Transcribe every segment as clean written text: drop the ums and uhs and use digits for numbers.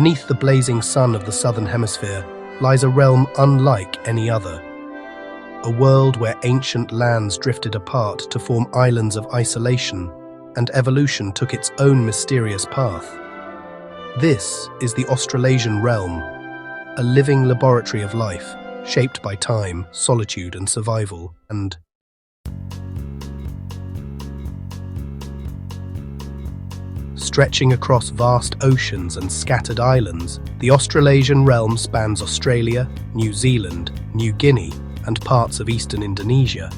Beneath the blazing sun of the southern hemisphere lies a realm unlike any other. A world where ancient lands drifted apart to form islands of isolation, and evolution took its own mysterious path. This is the Australasian realm, a living laboratory of life, shaped by time, solitude, and survival, and stretching across vast oceans and scattered islands, the Australasian realm spans Australia, New Zealand, New Guinea, and parts of eastern Indonesia,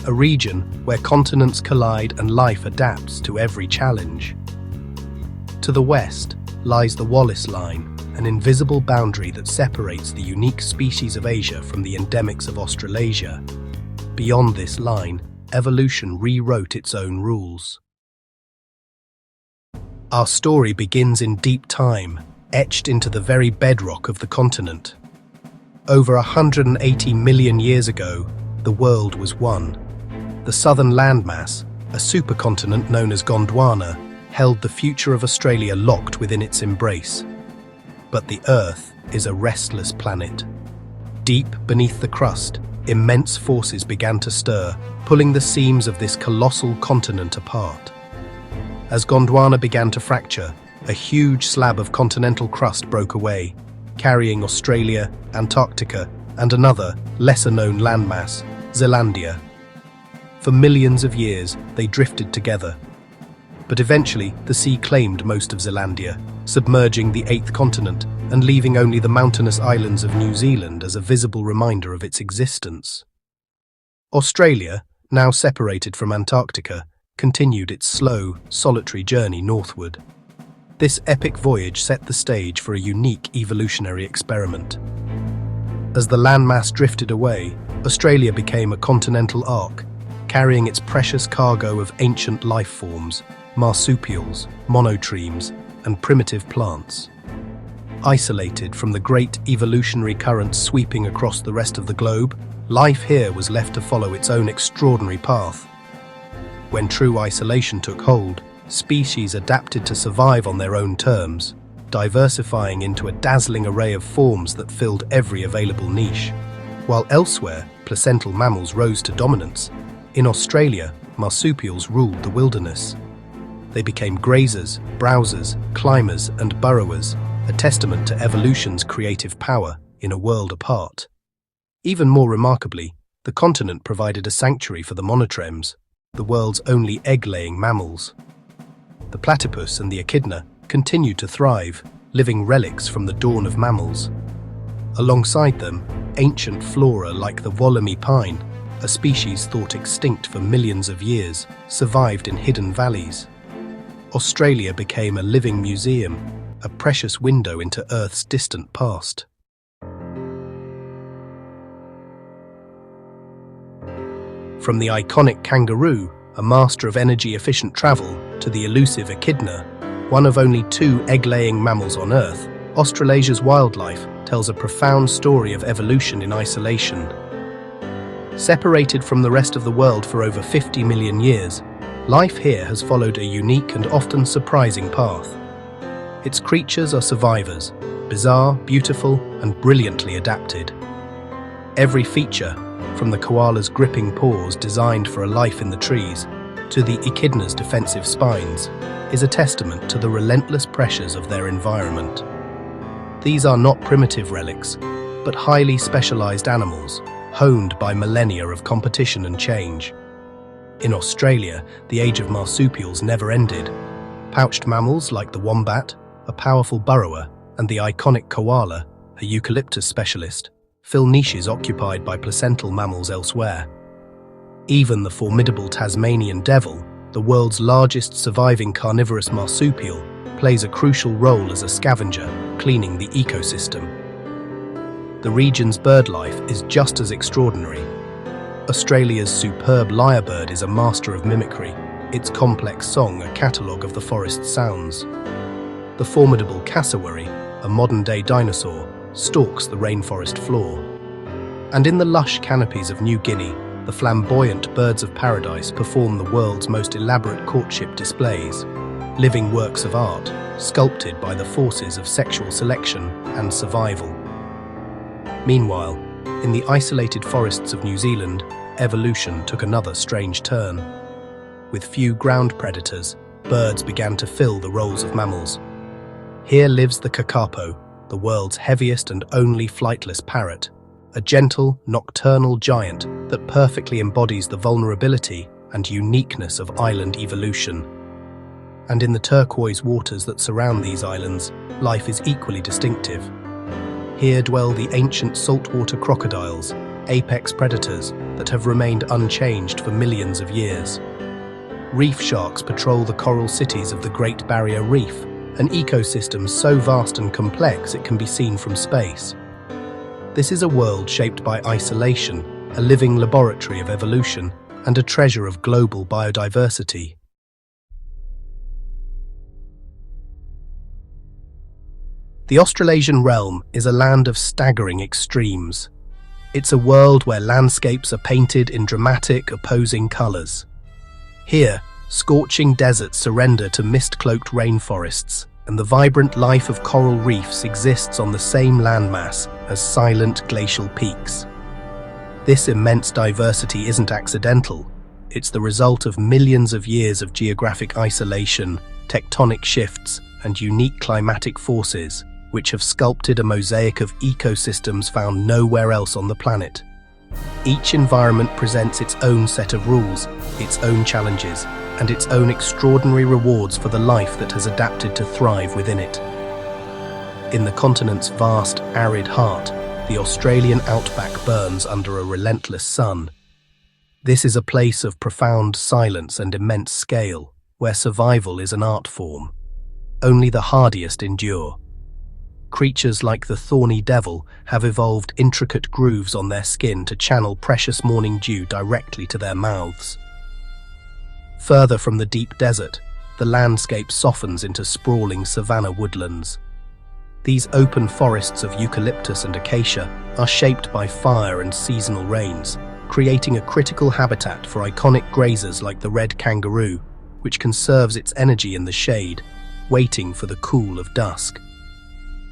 a region where continents collide and life adapts to every challenge. To the west lies the Wallace Line, an invisible boundary that separates the unique species of Asia from the endemics of Australasia. Beyond this line, evolution rewrote its own rules. Our story begins in deep time, etched into the very bedrock of the continent. Over 180 million years ago, the world was one. The southern landmass, a supercontinent known as Gondwana, held the future of Australia locked within its embrace. But the Earth is a restless planet. Deep beneath the crust, immense forces began to stir, pulling the seams of this colossal continent apart. As Gondwana began to fracture, a huge slab of continental crust broke away, carrying Australia, Antarctica, and another, lesser-known landmass, Zealandia. For millions of years, they drifted together. But eventually, the sea claimed most of Zealandia, submerging the eighth continent and leaving only the mountainous islands of New Zealand as a visible reminder of its existence. Australia, now separated from Antarctica, continued its slow, solitary journey northward. This epic voyage set the stage for a unique evolutionary experiment. As the landmass drifted away, Australia became a continental ark, carrying its precious cargo of ancient life forms, marsupials, monotremes, and primitive plants. Isolated from the great evolutionary currents sweeping across the rest of the globe, life here was left to follow its own extraordinary path. When true isolation took hold, species adapted to survive on their own terms, diversifying into a dazzling array of forms that filled every available niche. While elsewhere, placental mammals rose to dominance, in Australia, marsupials ruled the wilderness. They became grazers, browsers, climbers, and burrowers, a testament to evolution's creative power in a world apart. Even more remarkably, the continent provided a sanctuary for the monotremes, the world's only egg-laying mammals. The platypus and the echidna continued to thrive, living relics from the dawn of mammals. Alongside them, ancient flora like the Wollemi pine, a species thought extinct for millions of years, survived in hidden valleys. Australia became a living museum, a precious window into Earth's distant past. From the iconic kangaroo, a master of energy-efficient travel, to the elusive echidna, one of only 2 egg-laying mammals on Earth, Australasia's wildlife tells a profound story of evolution in isolation. Separated from the rest of the world for over 50 million years, life here has followed a unique and often surprising path. Its creatures are survivors, bizarre, beautiful, and brilliantly adapted. Every feature, from the koala's gripping paws designed for a life in the trees, to the echidna's defensive spines, is a testament to the relentless pressures of their environment. These are not primitive relics, but highly specialized animals, honed by millennia of competition and change. In Australia, the age of marsupials never ended. Pouched mammals like the wombat, a powerful burrower, and the iconic koala, a eucalyptus specialist, fill niches occupied by placental mammals elsewhere. Even the formidable Tasmanian devil, the world's largest surviving carnivorous marsupial, plays a crucial role as a scavenger, cleaning the ecosystem. The region's birdlife is just as extraordinary. Australia's superb lyrebird is a master of mimicry, its complex song a catalogue of the forest's sounds. The formidable cassowary, a modern-day dinosaur, stalks the rainforest floor. And in the lush canopies of New Guinea, the flamboyant birds of paradise perform the world's most elaborate courtship displays. living works of art, sculpted by the forces of sexual selection and survival. Meanwhile, in the isolated forests of New Zealand, evolution took another strange turn. With few ground predators, birds began to fill the roles of mammals. Here lives the kakapo, the world's heaviest and only flightless parrot, a gentle, nocturnal giant that perfectly embodies the vulnerability and uniqueness of island evolution. And in the turquoise waters that surround these islands, life is equally distinctive. Here dwell the ancient saltwater crocodiles, apex predators that have remained unchanged for millions of years. Reef sharks patrol the coral cities of the Great Barrier Reef, an ecosystem so vast and complex it can be seen from space. This is a world shaped by isolation, a living laboratory of evolution, and a treasure of global biodiversity. The Australasian realm is a land of staggering extremes. It's a world where landscapes are painted in dramatic, opposing colours. Here, scorching deserts surrender to mist-cloaked rainforests, and the vibrant life of coral reefs exists on the same landmass as silent glacial peaks. This immense diversity isn't accidental. It's the result of millions of years of geographic isolation, tectonic shifts, and unique climatic forces, which have sculpted a mosaic of ecosystems found nowhere else on the planet. Each environment presents its own set of rules, its own challenges, and its own extraordinary rewards for the life that has adapted to thrive within it. In the continent's vast, arid heart, the Australian outback burns under a relentless sun. This is a place of profound silence and immense scale, where survival is an art form. Only the hardiest endure. Creatures like the thorny devil have evolved intricate grooves on their skin to channel precious morning dew directly to their mouths. Further from the deep desert, the landscape softens into sprawling savanna woodlands. These open forests of eucalyptus and acacia are shaped by fire and seasonal rains, creating a critical habitat for iconic grazers like the red kangaroo, which conserves its energy in the shade, waiting for the cool of dusk.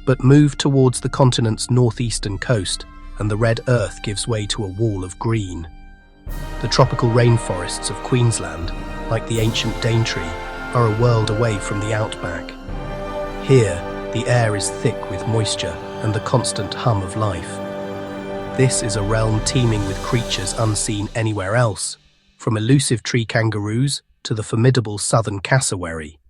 But move towards the continent's northeastern coast, and the red earth gives way to a wall of green. The tropical rainforests of Queensland, like the ancient Daintree, are a world away from the outback. Here, the air is thick with moisture and the constant hum of life. This is a realm teeming with creatures unseen anywhere else, from elusive tree kangaroos to the formidable southern cassowary.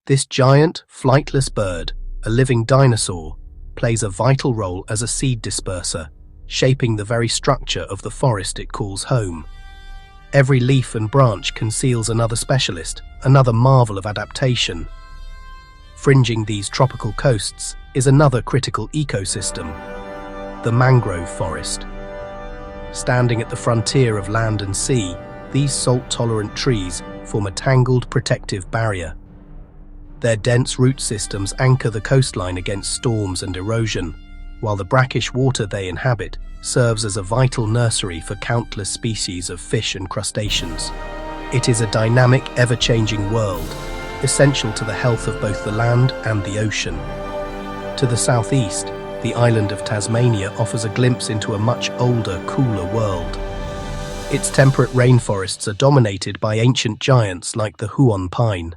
This giant, flightless bird, a living dinosaur, plays a vital role as a seed disperser, shaping the very structure of the forest it calls home. Every leaf and branch conceals another specialist, another marvel of adaptation. Fringing these tropical coasts is another critical ecosystem, the mangrove forest. Standing at the frontier of land and sea, these salt-tolerant trees form a tangled protective barrier. Their dense root systems anchor the coastline against storms and erosion, while the brackish water they inhabit serves as a vital nursery for countless species of fish and crustaceans. It is a dynamic, ever-changing world, essential to the health of both the land and the ocean. To the southeast, the island of Tasmania offers a glimpse into a much older, cooler world. Its temperate rainforests are dominated by ancient giants like the Huon pine.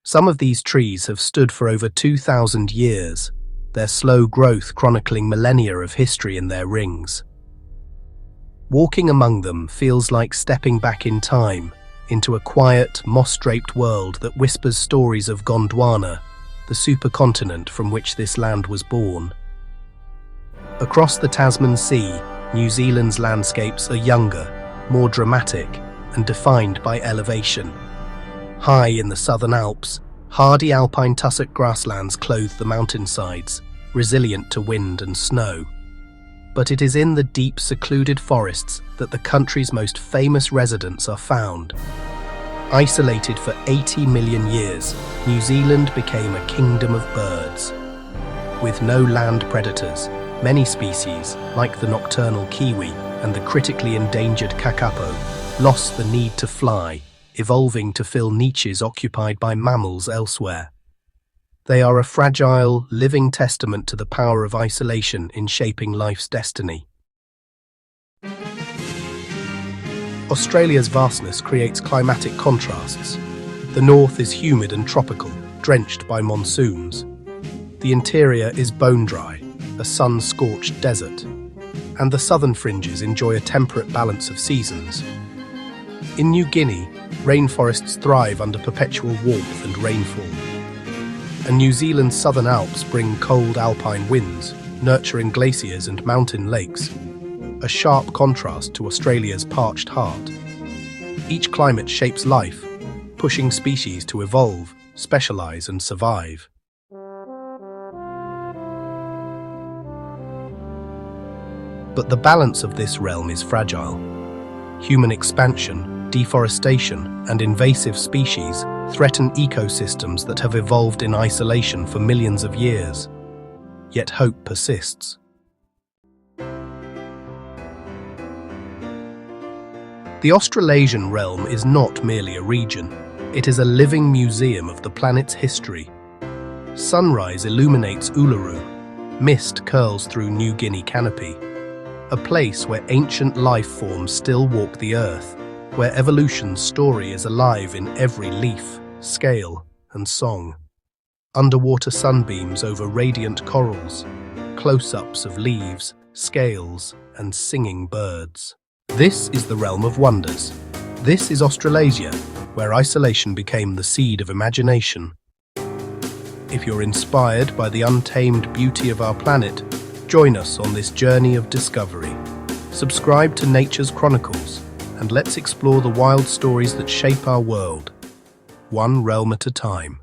Some of these trees have stood for over 2,000 years, their slow growth chronicling millennia of history in their rings. Walking among them feels like stepping back in time, into a quiet, moss-draped world that whispers stories of Gondwana, the supercontinent from which this land was born. Across the Tasman Sea, New Zealand's landscapes are younger, more dramatic, and defined by elevation. High in the southern Alps, hardy alpine tussock grasslands clothe the mountainsides, resilient to wind and snow. But it is in the deep, secluded forests that the country's most famous residents are found. Isolated for 80 million years, New Zealand became a kingdom of birds. With no land predators, many species, like the nocturnal kiwi and the critically endangered kakapo, lost the need to fly, evolving to fill niches occupied by mammals elsewhere. They are a fragile, living testament to the power of isolation in shaping life's destiny. Australia's vastness creates climatic contrasts. The north is humid and tropical, drenched by monsoons. The interior is bone-dry, a sun-scorched desert, and the southern fringes enjoy a temperate balance of seasons. In New Guinea, rainforests thrive under perpetual warmth and rainfall. And New Zealand's southern Alps bring cold alpine winds, nurturing glaciers and mountain lakes, a sharp contrast to Australia's parched heart. Each climate shapes life, pushing species to evolve, specialize, and survive. But the balance of this realm is fragile. Human expansion, deforestation, and invasive species threaten ecosystems that have evolved in isolation for millions of years. Yet hope persists. The Australasian realm is not merely a region. It is a living museum of the planet's history. Sunrise illuminates Uluru. Mist curls through New Guinea canopy. A place where ancient life forms still walk the earth, where evolution's story is alive in every leaf, scale, and song. Underwater sunbeams over radiant corals, close-ups of leaves, scales, and singing birds. This is the realm of wonders. This is Australasia, where isolation became the seed of imagination. If you're inspired by the untamed beauty of our planet, join us on this journey of discovery. Subscribe to Nature's Chronicles, and let's explore the wild stories that shape our world, one realm at a time.